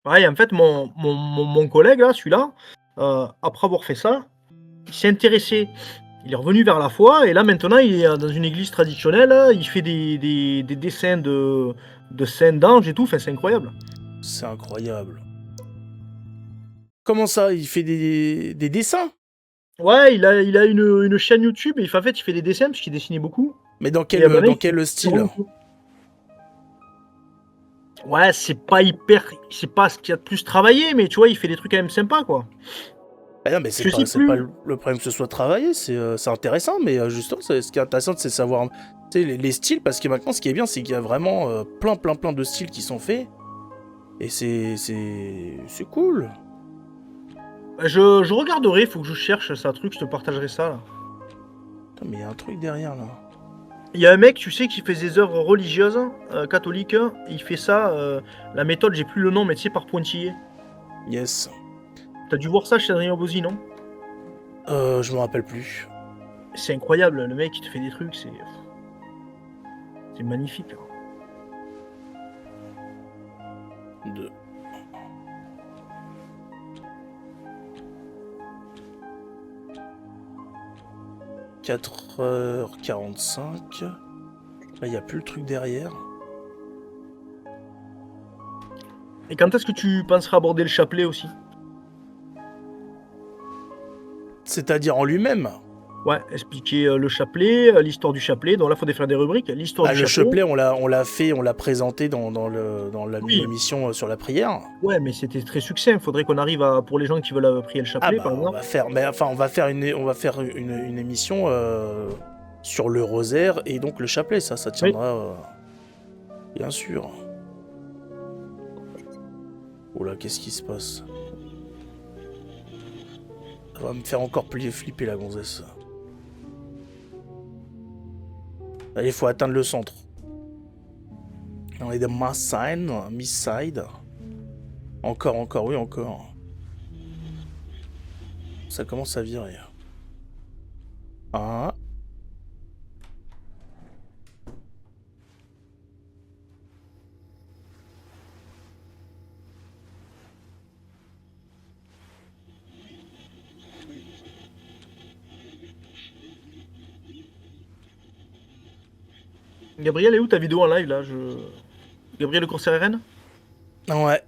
Pareil, en fait, mon collègue là, celui-là, après avoir fait ça, il s'est intéressé. Il est revenu vers la foi et là maintenant il est, dans une église traditionnelle, il fait des dessins de saints, d'anges et tout, enfin c'est incroyable. C'est incroyable. Comment ça? Il fait des dessins? Ouais, il a une chaîne YouTube et il fait des dessins parce qu'il dessinait beaucoup Mais et maintenant dans il fait quel il style? revend tout. Ouais, c'est pas ce qu'il y a de plus travaillé, mais tu vois, il fait des trucs quand même sympas, quoi. Bah non, mais Je sais c'est pas plus. le problème que ce soit travaillé, c'est intéressant, mais justement, ce qui est intéressant, c'est de savoir tu sais, les styles, parce que maintenant, ce qui est bien, c'est qu'il y a vraiment plein de styles qui sont faits, et c'est cool. Je regarderai, faut que je cherche, c'est un truc, je te partagerai ça, là. Putain, mais il y a un truc derrière, là. Il y a un mec, tu sais, qui fait des œuvres religieuses, catholiques, il fait ça, la méthode, j'ai plus le nom, mais tu sais, par pointillés. Yes. T'as dû voir ça chez Adrien Bozzi, non? Je me rappelle plus. C'est incroyable, le mec, il te fait des trucs, c'est magnifique, hein. De... 4h45. Là, il n'y a plus le truc derrière. Et quand est-ce que tu penseras aborder le chapelet aussi? C'est-à-dire en lui-même. Ouais, expliquer le chapelet, l'histoire du chapelet. Donc là, il faudrait faire des rubriques. L'histoire Bah, du le chapelet. chapelet, on l'a fait, on l'a présenté dans Oui, l'émission sur la prière. ouais, mais c'était très succinct. Il faudrait qu'on arrive à, pour les gens qui veulent prier le Ah chapelet, par bah exemple. on va faire une émission sur le rosaire et donc le chapelet, ça Oui. tiendra bien sûr. Oh là, qu'est-ce qui se passe? Ça va me faire encore plus flipper la gonzesse. Allez, il faut atteindre le centre. On est de Miss Side. Encore, oui, encore. Ça commence à virer. Ah. Gabriel, est où ta vidéo en live là? Gabriel le Corsaire RN? Ouais.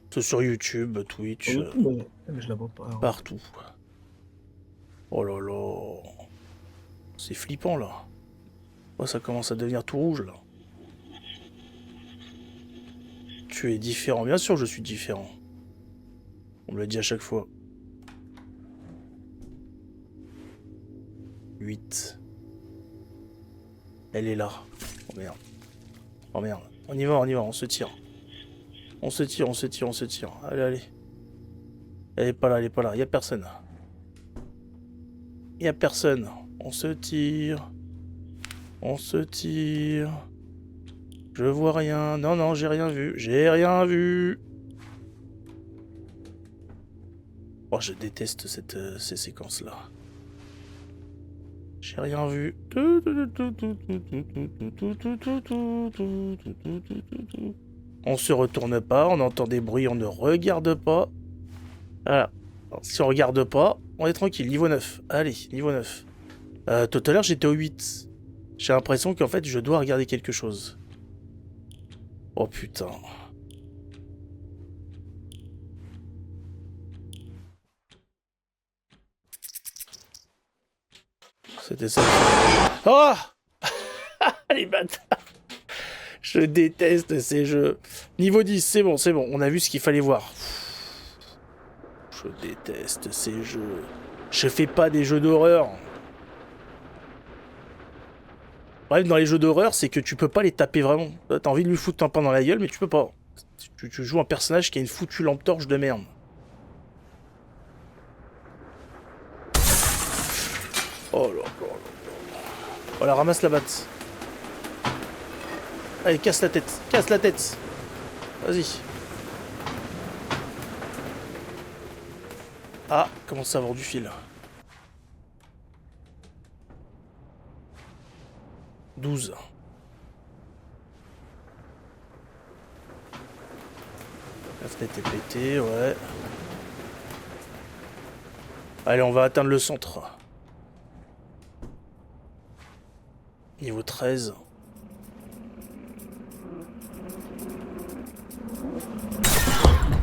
C'est sur YouTube, Sur Twitch, YouTube, mais je la vois pas. Alors. partout. Oh là là. C'est flippant là. Oh, ça commence à devenir tout rouge là. Tu es différent, bien sûr je suis différent. On me le dit à chaque fois. 8. Elle est là. Oh merde. Oh merde. On y va, on se tire. On se tire. Allez, allez. Elle est pas là, Y'a personne. Y'a personne. On se tire. On se tire. Je vois rien. Non, non, j'ai rien vu. J'ai rien vu. Oh, je déteste ces séquences-là. J'ai rien vu. On se retourne pas, on entend des bruits, on ne regarde pas. Voilà. Alors, si on regarde pas, on est tranquille. Niveau 9. Allez, niveau 9. Tout à l'heure, j'étais au 8. J'ai l'impression qu'en fait, je dois regarder quelque chose. Oh putain. C'était ça. Oh. Les bâtards. Je déteste ces jeux. Niveau 10, c'est bon. On a vu ce qu'il fallait voir. Je déteste ces jeux. Je fais pas des jeux d'horreur. Bref, dans les jeux d'horreur, c'est que tu peux pas les taper vraiment. T'as envie de lui foutre un pain dans la gueule, mais tu peux pas. Tu joues un personnage qui a une foutue lampe torche de merde. Oh là là là. Voilà, ramasse la batte. Allez, casse la tête. Casse la tête. Vas-y. Ah, commence à avoir du fil. 12. La fenêtre est pétée, ouais. Allez, on va atteindre le centre. Niveau 13.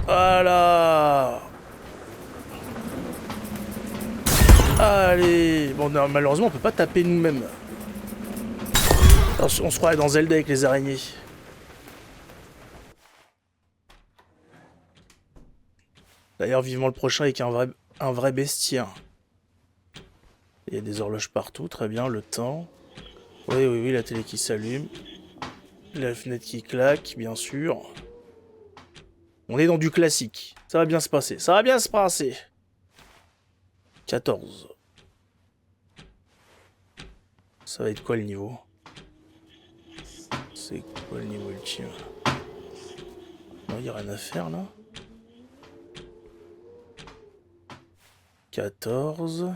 Voilà. Allez. Bon, non, malheureusement, on peut pas taper nous-mêmes. On se croirait dans Zelda avec les araignées. D'ailleurs, vivement le prochain avec un vrai bestiaire. Il y a des horloges partout, très bien, le temps. Oui, oui, oui, la télé qui s'allume. La fenêtre qui claque, bien sûr. On est dans du classique. Ça va bien se passer, ça va bien se passer. 14. Ça va être quoi le niveau? C'est quoi le niveau ultime? Non, il n'y a rien à faire là. 14.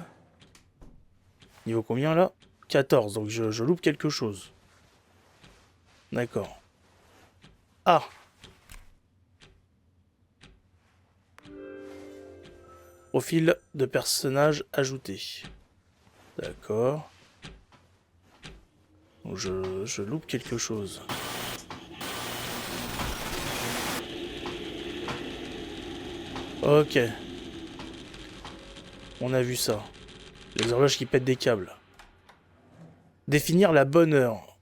Niveau combien là? 14, donc je loupe quelque chose. D'accord. Ah! Profil de personnage ajouté. D'accord. Donc je loupe quelque chose. Ok. On a vu ça. Les horloges qui pètent des câbles. Définir la bonne heure.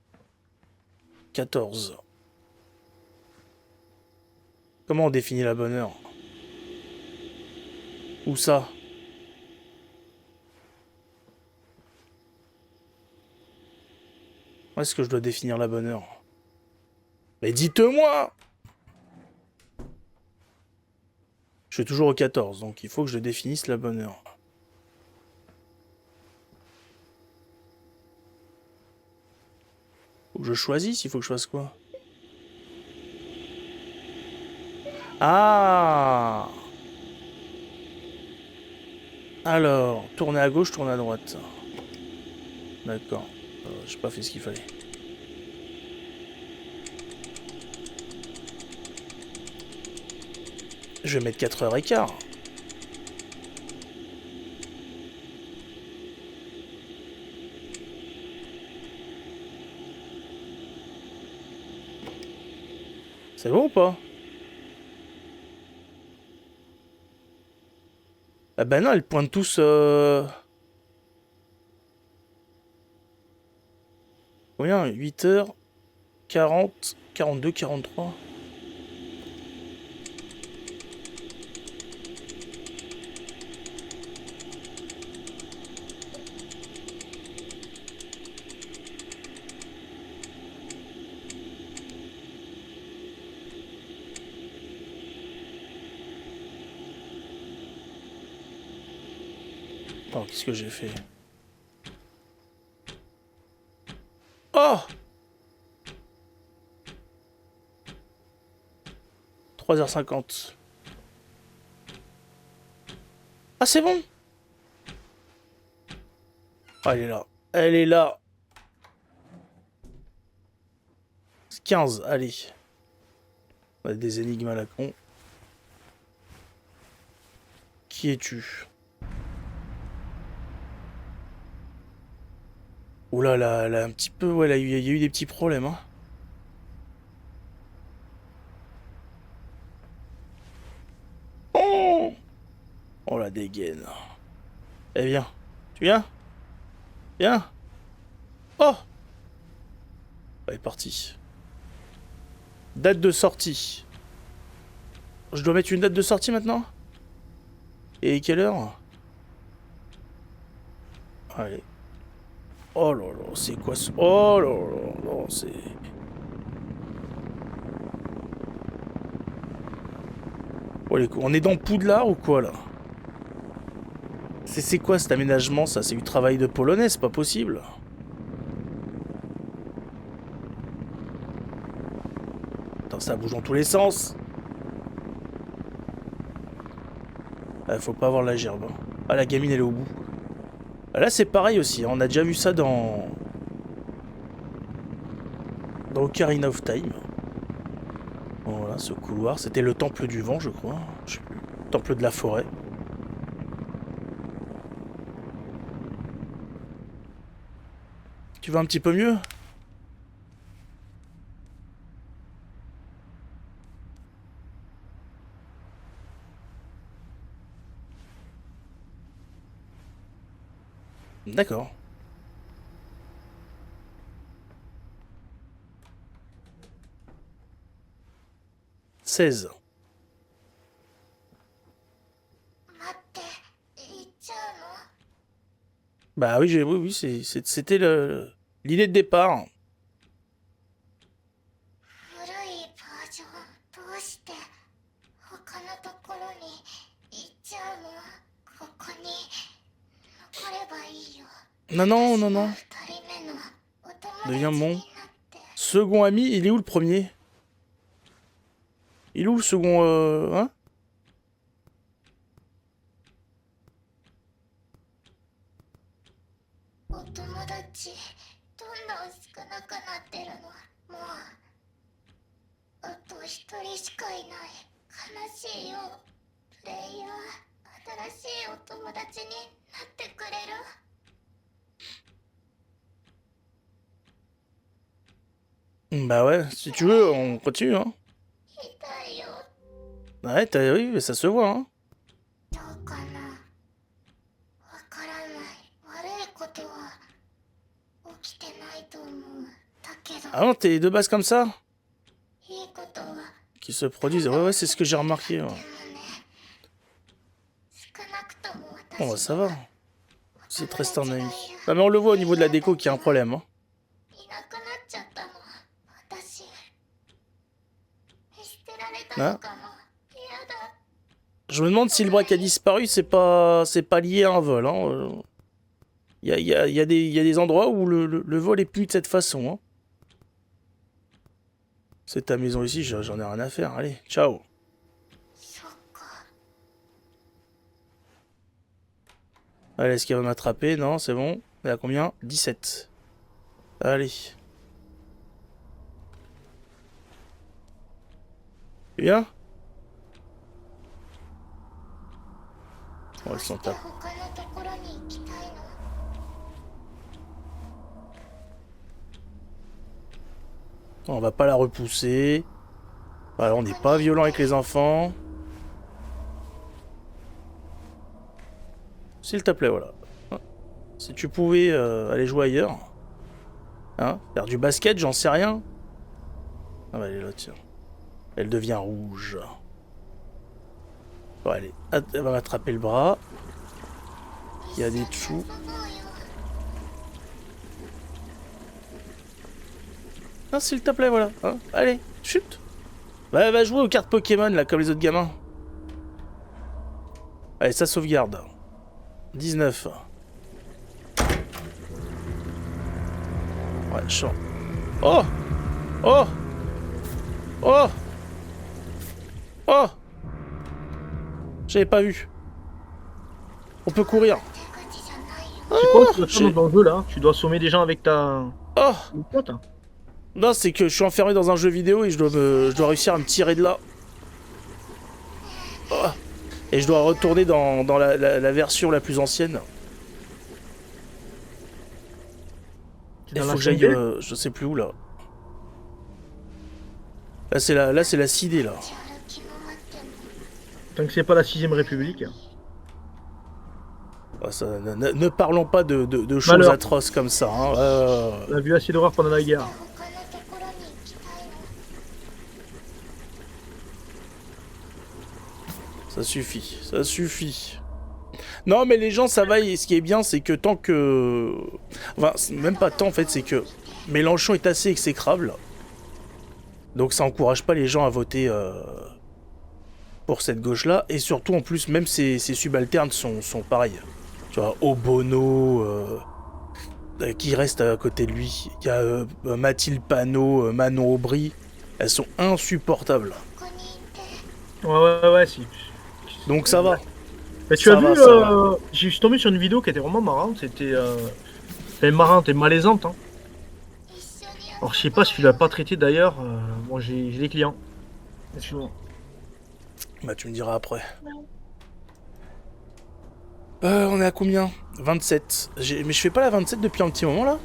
14. Comment on définit la bonne heure? Où ça? Où est-ce que je dois définir la bonne heure? Mais dites-moi! Je suis toujours au 14, donc il faut que je définisse la bonne heure. Faut que je choisisse, il faut que je fasse quoi? Ah! Alors, tourner à gauche, tourner à droite. D'accord. J'ai pas fait ce qu'il fallait. Je vais mettre 4h15. C'est bon ou pas? Ah bah non, elles pointent tous... Combien? 8h, 40, 42, 43. Oh, qu'est-ce que j'ai fait? Oh! 3h50. Ah, c'est bon! Oh, elle est là. Elle est là. 15, allez. On a des énigmes à la con. Qui es-tu? Oh là là, elle a un petit peu... Ouais, il y a eu des petits problèmes, hein. Oh, oh la dégaine. Eh bien, tu viens? Viens. Oh! Elle est partie. Date de sortie. Je dois mettre une date de sortie maintenant? Et quelle heure? Allez. Oh là là, c'est quoi ce... Oh là là, non, c'est... Oh, on est dans Poudlard ou quoi, là? C'est quoi cet aménagement, ça? C'est du travail de polonais, c'est pas possible. Attends, ça bouge dans tous les sens. Ah, faut pas avoir la gerbe. Ah, la gamine, elle est au bout. Ah, là, c'est pareil aussi. On a déjà vu ça dans Ocarina of Time. Voilà, ce couloir. C'était le temple du vent, je crois. Je sais plus. Temple de la forêt. Tu vas un petit peu mieux? D'accord. « 16. » 待って行っちゃうの？ Bah oui, oui, c'était l'idée de départ. 古いバージョンどうして他のところに行っちゃうの？ここに残ればいいよ。 Non, non, non, non. 二人目のお友達 Deviens に mon なって。 second ami. Il est où le premier? Il est où le second... hein? お友達どんどん少なくなってるの。もうあと一人しかいない。悲しいよ。プレイヤー新しいお友達になってくれる？ Bah ouais, si tu veux, on continue, hein. 痛いよ。 Ouais, oui, mais ça se voit, hein. どうかな。わからない。悪いことは起きてないと思う。だけど Ah non, t'es de base comme ça? いいことは Qui se produisent. Ouais, ouais, c'est ce que j'ai remarqué. Ouais. でもね、少なくとも Bon, bah 私 ça には va. お C'est 友 Tristan 達がい Nami. る。 Ah, mais on le voit au niveau de la déco qu'il y a un problème, hein. いなくなっちゃったの。私見捨てられたのかな。嫌だ。 Je me demande si le braque a disparu, c'est pas lié à un vol, hein. Il y a des endroits où le vol est plus de cette façon, hein. C'est ta maison ici, j'en ai rien à faire. Allez, ciao. そっか。 Allez, est-ce qu'il va m'attraper? Non, c'est bon. Elle a combien? 17. Allez. Bien? Oh, ど ils うし sont て tapés. 他のところに行きたいの？ On va pas la repousser. Voilà, on n'est pas violent avec les enfants. S'il te plaît, voilà. Hein. Si tu pouvais aller jouer ailleurs. Hein, faire du basket, j'en sais rien. Ah bah elle est là, tiens. Elle devient rouge. Bon, allez, elle va m'attraper le bras. Il y a des choux. 遊ぼうよ。 Non, s'il te plaît, voilà. Hein, allez, chute. Va jouer aux cartes Pokémon, là, comme les autres gamins. Allez, ça sauvegarde. 19. Ouais, champ. Oh! Oh! Oh! Oh! J'avais pas vu. On peut courir. 手口じゃないよ。 C'est quoi que tu dois j'ai- faire dans le jeu là? Tu dois assommer des gens avec ta Oh! pote? Non, c'est que je suis enfermé dans un jeu vidéo et je dois réussir à me tirer de là. Oh. Et je dois retourner dans la version la plus ancienne. Il faut que j'aille, je sais plus où là. Là c'est la 6D là. 歩き回っても Tant que c'est pas la 6ème République. Ah, ça, ne parlons pas de choses Malheur. atroces comme ça. Hein. On a vu assez d'horreur pendant la guerre. 他のところに行きたいの。 Ça suffit, ça suffit. Non mais les gens ça va, et ce qui est bien c'est que tant que... Enfin même pas tant en fait, c'est que Mélenchon est assez exécrable. Donc ça encourage pas les gens à voter pour cette gauche là. Et surtout en plus même ses subalternes sont pareils. Tu vois, Obono qui reste à côté de lui. Il y a Mathilde Panot, Manon Aubry. Elles sont insupportables. ここにいて。 Ouais, si. Donc ça va. Mais tu Ça as va, vu, ça va. je suis tombé sur une vidéo qui était vraiment marrante. C'était marrante et malaisante. Hein. 一緒に遊ぼうよ。 Alors je sais pas si tu l'as pas traité d'ailleurs. Bon, j'ai des clients. Excuse-moi. Bah, tu me diras après. On est à combien? 27. Mais je fais pas la 27 depuis un petit moment, là?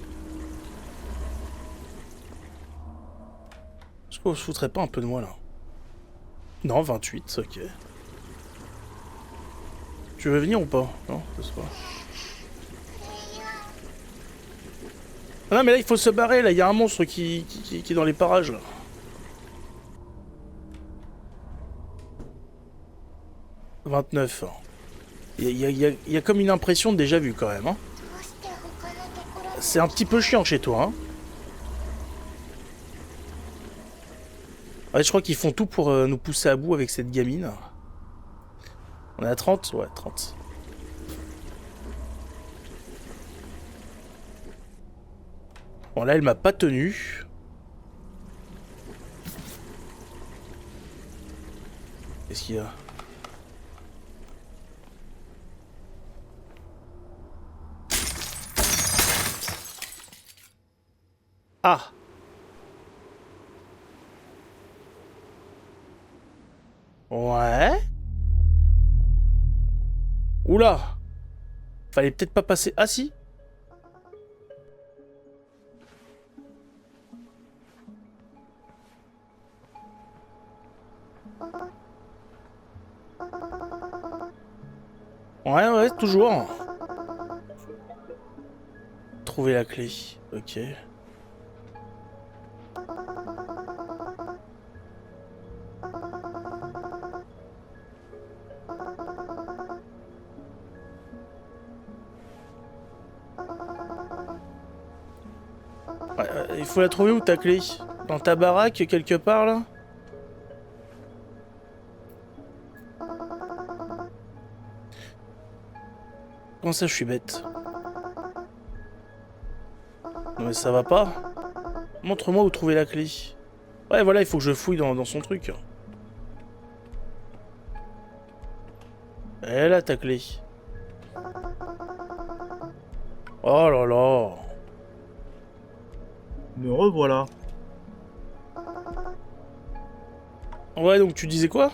Est-ce qu'on se foutrait pas un peu de moi, là? Non, 28, ok. Tu veux venir ou pas? Non, je sais pas. Ah non, mais là, il faut se barrer, là. Il y a un monstre qui est dans les parages, là. « 29. Il y a comme une impression de déjà vu, quand même, hein. どうして他のところ C'est un petit peu chiant chez toi, hein. Ouais, je crois qu'ils font tout pour nous pousser à bout avec cette gamine. On est à 30? Ouais, 30. Bon, là, elle m'a pas tenu. Qu'est-ce qu'il y a? Ah! Ouais. Oula! Fallait peut-être pas passer... Ah si! Ouais, toujours. Trouver la clé. Ok. Ouais, il faut la trouver où ta clé? Dans ta baraque, quelque part, là? Comment ça, je suis bête? Non mais ça va pas. Montre-moi où trouver la clé. Ouais, voilà, il faut que je fouille dans son truc. Elle est là, ta clé. Oh là là. Me revoilà. Ouais, donc tu disais quoi?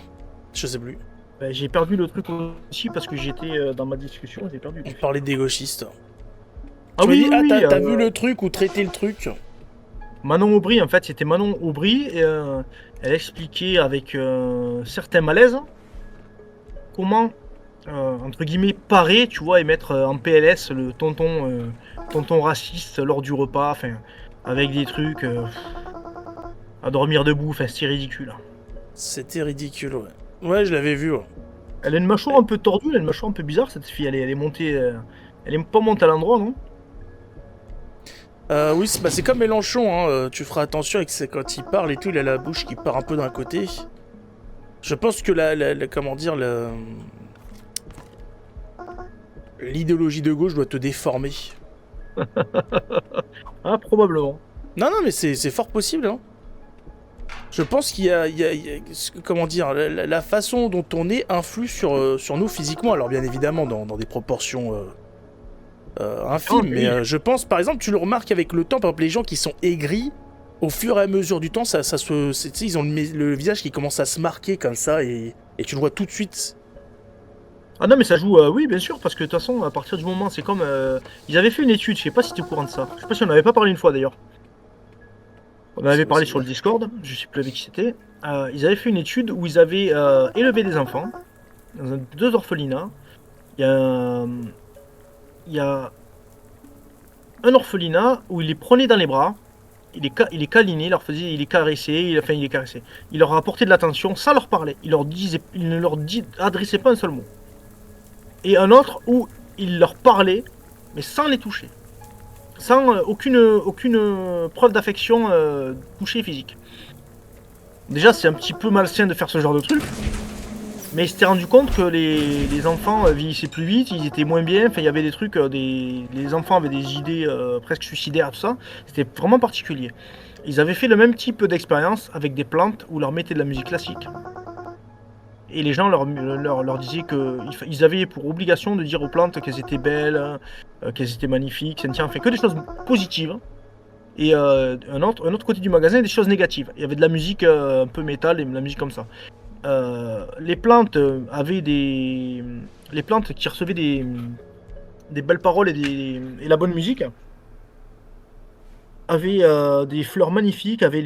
Je sais plus. Ben, j'ai perdu le truc aussi parce que j'étais dans ma discussion, j'ai perdu. On parlait des gauchistes. Ah Tu m'as oui, dit, oui, oui, t'as vu le truc ou traité le truc? Manon Aubry, en fait, c'était Manon Aubry. Et, elle expliquait avec certains malaises comment, entre guillemets, parer, tu vois, et mettre en PLS le tonton raciste lors du repas, enfin, avec des trucs à dormir debout, enfin, c'est ridicule. C'était ridicule, ouais. Ouais, je l'avais vu, ouais. Elle a une mâchoire un peu tordue, elle a une mâchoire un peu bizarre, cette fille, elle est montée, elle est pas montée à l'endroit, non? Oui, c'est comme Mélenchon, hein. Tu feras attention avec quand il parle et tout, il a la bouche qui part un peu d'un côté. Je pense que comment dire, l'idéologie de gauche doit te déformer. Ah, probablement. Non, mais c'est fort possible, hein. Je pense qu'il y a, comment dire, la façon dont on est influe sur nous physiquement. Alors bien évidemment dans des proportions infimes, oui. mais je pense, par exemple, tu le remarques avec le temps, par exemple les gens qui sont aigris, au fur et à mesure du temps, ils ont le visage qui commence à se marquer comme ça, et tu le vois tout de suite. Ah non, mais ça joue, oui, bien sûr, parce que de toute façon, à partir du moment, c'est comme... ils avaient fait une étude, je sais pas si tu es au courant de ça. Je sais pas si on n'avait pas parlé une fois d'ailleurs. On en avait parlé sur le Discord, je sais plus avec qui c'était. Ils avaient fait une étude où ils avaient élevé des enfants dans deux orphelinats. Il y a un orphelinat où ils les prenaient dans les bras, il les câlinait, il les caressait, il les caressait. Il leur apportait de l'attention sans leur parler. Il ne leur adressait pas un seul mot. Et un autre où il leur parlait, mais sans les toucher. Sans aucune preuve d'affection touchée physique. Déjà, c'est un petit peu malsain de faire ce genre de truc. Mais il s'était rendu compte que les enfants vieillissaient plus vite, ils étaient moins bien. Enfin, il y avait des trucs, les enfants avaient des idées presque suicidaires, tout ça. C'était vraiment particulier. Ils avaient fait le même type d'expérience avec des plantes où leur mettaient de la musique classique. Et les gens leur disaient qu'ils avaient pour obligation de dire aux plantes qu'elles étaient belles, qu'elles étaient magnifiques, enfin que des choses positives. Et un autre côté du magasin, des choses négatives. Il y avait de la musique un peu métal et de la musique comme ça. Les plantes avaient des. Les plantes qui recevaient des belles paroles et la bonne musique avaient des fleurs magnifiques, avaient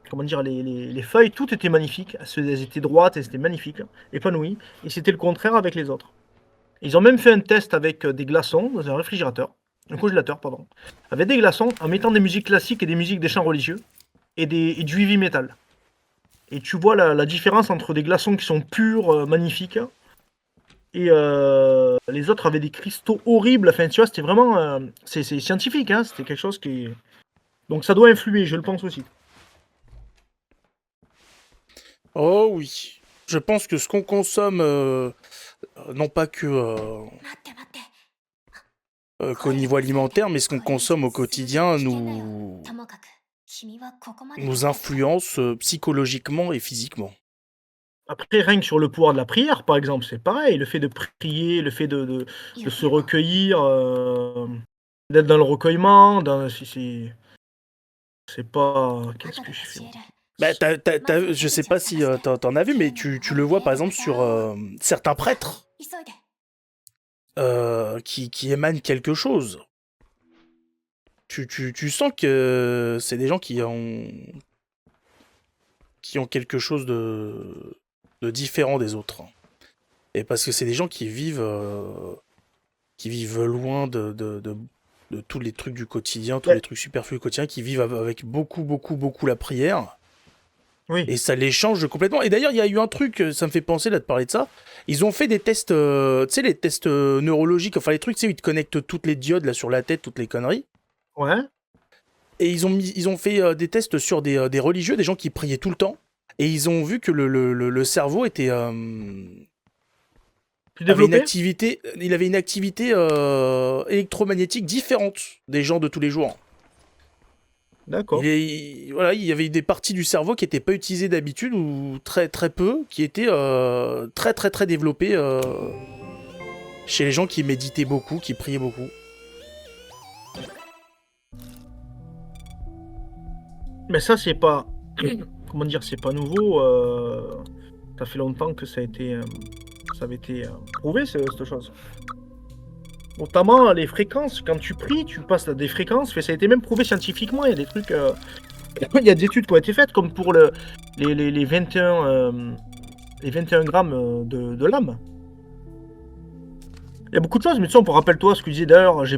comment dire, les feuilles, tout était magnifique. Elles étaient droites, elles étaient magnifiques, épanouies. Et c'était le contraire avec les autres. Ils ont même fait un test avec des glaçons dans un réfrigérateur, un congélateur, pardon, avec des glaçons en mettant des musiques classiques et des musiques des chants religieux et du heavy metal. Et tu vois la différence entre des glaçons qui sont purs, magnifiques, et les autres avaient des cristaux horribles. Enfin, tu vois, c'était vraiment, c'est scientifique, hein, c'était quelque chose qui. Donc ça doit influer, je le pense aussi. Oh oui. Je pense que ce qu'on consomme, non pas que 待って待って。qu'au niveau alimentaire, mais ce qu'on consomme au quotidien nous, ともかく君はここまで nous influence psychologiquement et physiquement. Après, rien que sur le pouvoir de la prière, par exemple, c'est pareil. Le fait de prier, le fait de se recueillir, d'être dans le recueillement, c'est pas. Qu'est-ce que je fais? Bah, je sais pas si t'en as vu, mais tu le vois par exemple sur certains prêtres qui émanent quelque chose. Tu sens que c'est des gens qui ont quelque chose de différent des autres. Et parce que c'est des gens qui vivent loin de tous les trucs du quotidien, tous Ouais. les trucs superflus du quotidien, qui vivent avec beaucoup la prière. Oui. Et ça les change complètement. Et d'ailleurs, il y a eu un truc, ça me fait penser là de parler de ça. Ils ont fait des tests, tu sais, les tests neurologiques, enfin les trucs, tu sais, où ils te connectent toutes les diodes là sur la tête, toutes les conneries. Ouais. Et ils ont fait des tests sur des religieux, des gens qui priaient tout le temps. Et ils ont vu que le cerveau était, Plus avait une développé? activité, il avait une activité électromagnétique différente des gens de tous les jours. D'accord. Voilà, il y avait des parties du cerveau qui n'étaient pas utilisées d'habitude ou très très peu, qui étaient très développées chez les gens qui méditaient beaucoup, qui priaient beaucoup. Mais ça, c'est pas. Comment dire, c'est pas nouveau. Ça fait longtemps que ça avait été prouvé, cette chose. Notamment les fréquences. Quand tu pries, tu passes à des fréquences. Ça a été même prouvé scientifiquement. Il y a des trucs. Il y a des études qui ont été faites, comme pour les 21 grammes de l'âme. Il y a beaucoup de choses, mais tu sais, rappelle-toi ce que tu disais d'ailleurs. Je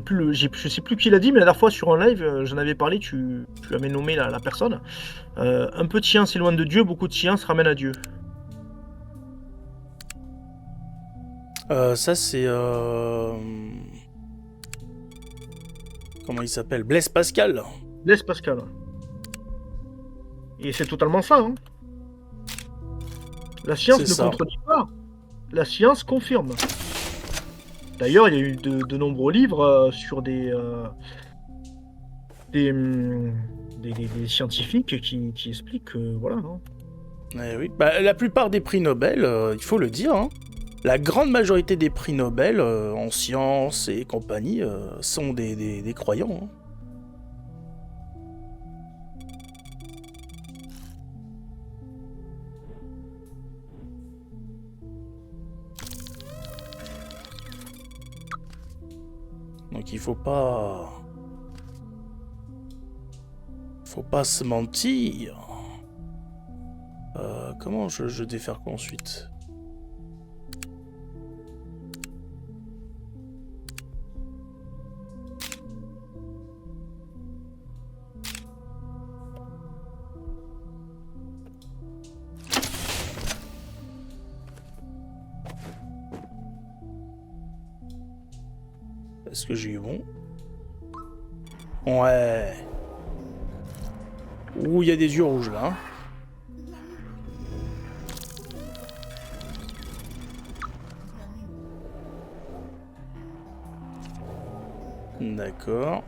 sais plus qui l'a dit, mais la dernière fois sur un live, j'en avais parlé. Tu avais nommé la personne. Un peu de chien s'éloigne de Dieu, beaucoup de chiens se ramènent à Dieu. Ça c'est comment il s'appelle, Blaise Pascal. Blaise Pascal. Et c'est totalement ça. Hein. La science C'est ne ça. contredit pas. La science confirme. D'ailleurs, il y a eu de nombreux livres sur des scientifiques qui expliquent que voilà. Hein. Eh oui. Bah, la plupart des prix Nobel, il faut le dire, hein, la grande majorité des prix Nobel en sciences et compagnie sont des croyants. Hein. Donc il faut pas se mentir. Comment je devais faire quoi ensuite? Est-ce que j'ai eu bon? Ouais. Ouh, il y a des yeux rouges là. Hein. D'accord.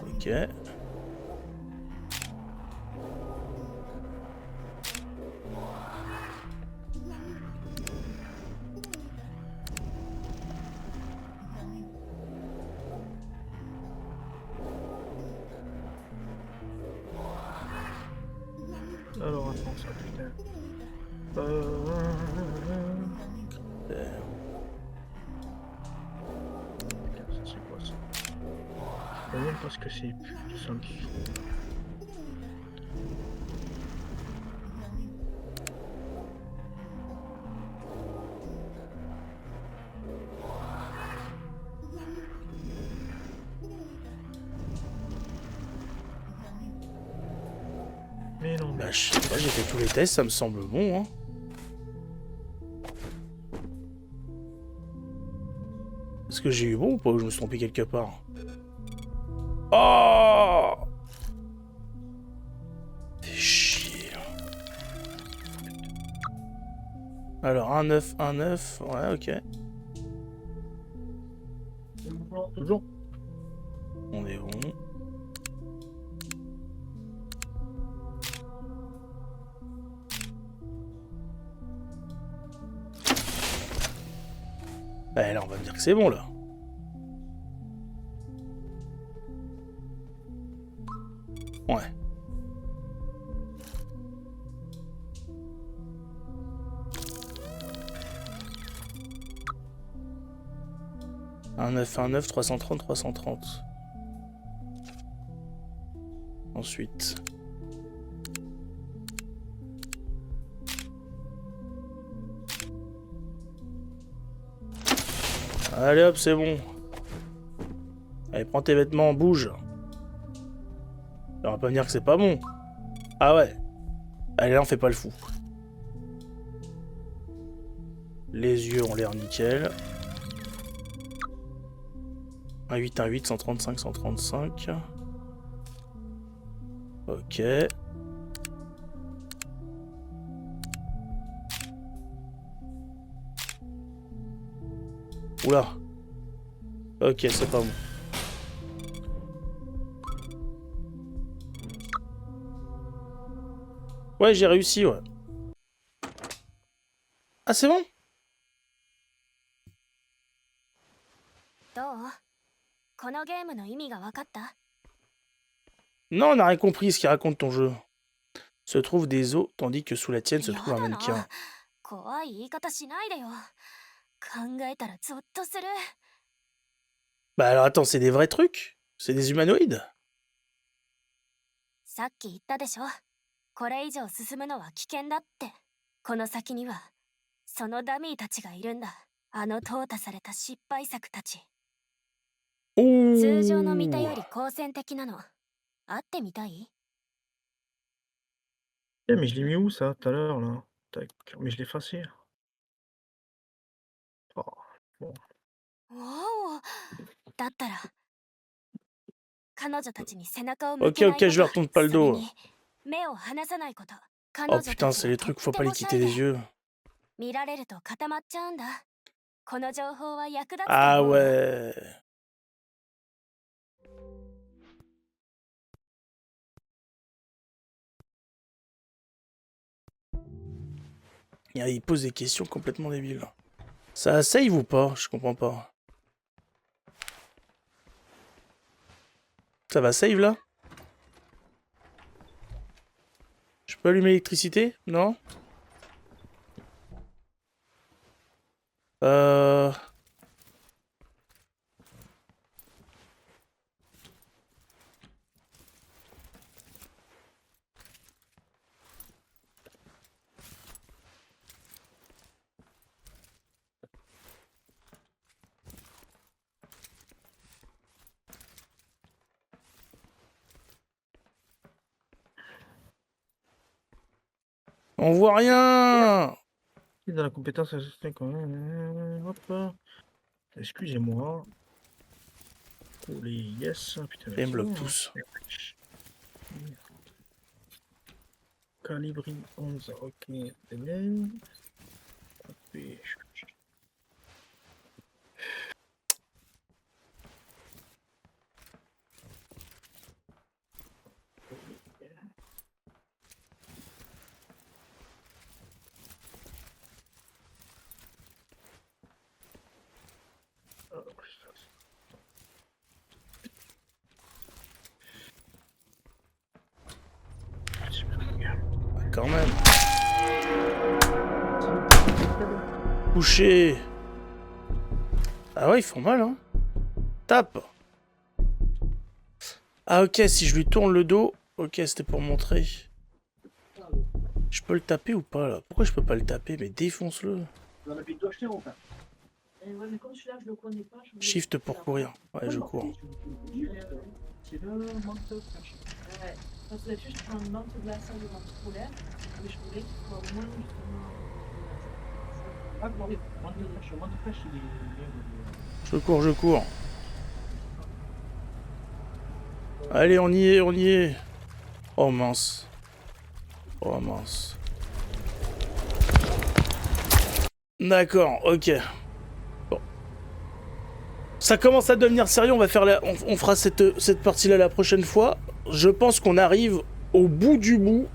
Ok. Alors, attends, ça, putain. Ça, c'est quoi ça? Je sais même pas ce que c'est. Ça me- Mais non, mais... Bah, je sais pas, j'ai fait tous les tests, ça me semble bon, hein. Est-ce que j'ai eu bon ou pas, ou je me suis trompé quelque part? Oh! Fais chier. Alors, 1-9, 1-9, ouais, ok. Toujours. On est bon. Bah, là, on va me dire que c'est bon, là. Ouais. Un 9, 1, 9, 330, 330. Ensuite. Allez hop, c'est bon. Allez, prends tes vêtements, bouge. On va pas me dire que c'est pas bon. Ah ouais. Allez, là, on fait pas le fou. Les yeux ont l'air nickel. 1 8, 1 8, 135, 135. Ok. Oula. Ok, c'est pas bon. Ouais, j'ai réussi, ouais. Ah, c'est bon? どうこのゲームの意味が分かった Non, on n'a rien compris ce qu'il raconte ton jeu. Se trouvent des os, tandis que sous la tienne se や trouve un だ mannequin. な怖い言い方しないでよ考えたらゾッとする Bah alors attends, c'est des vrais trucs? C'est des humanoïdes? さっき言ったでしょこれ以上進むのは危険だってこの先にはそのダミーたちがいるんだあの淘汰された失敗作たち Ouh. 通常の見たより好戦的なの会ってみたい Eh, mais je l'ai mis où ça tout à l'heure là? Tac. Mais je l'ai effacé. Oh, bon. おおだったら彼女たちに背中を向 Ok, けないこ ok, と je leur tourne pas le それ dos. に目を離さないこと彼 Oh 女た putain, ち c'est は les と trucs, っ faut て pas les もシャ quitter イで les yeux. 見られると固まっちゃうんだこの情報は役立つと Ah 思うよ ouais. Ah, il pose des questions complètement débiles. Ça save ou pas? Je comprends pas. Ça va save là? Je peux allumer l'électricité? Non? Euh... On voit rien! Dans la compétence assistée quand même. Hop. Excusez-moi. Pour les yes. Putain, Et ils me c'est bloquent bon, tous. Calibri 11. Ok. C'est bien. Hop, quand même. Couché. Ah ouais, ils font mal, hein. Tape. Ah ok, si je lui tourne le dos... Ok, c'était pour montrer. Je peux le taper ou pas, là? Pourquoi je peux pas le taper? Mais défonce-le. Shift pour courir. Ouais, je cours. C'est le manque de cache. Ouais, parce que là-dessus, je prends le manque de la salle de vente polaire, mais je voulais qu'il soit au moins justement. Ah, bon, oui, manque de cache, il est. Je cours, je cours. Allez, on y est, on y est. Oh mince. Oh mince. D'accord, ok. Bon. Ça commence à devenir sérieux, on va faire on fera cette partie-là la prochaine fois. Je pense qu'on arrive au bout du bout.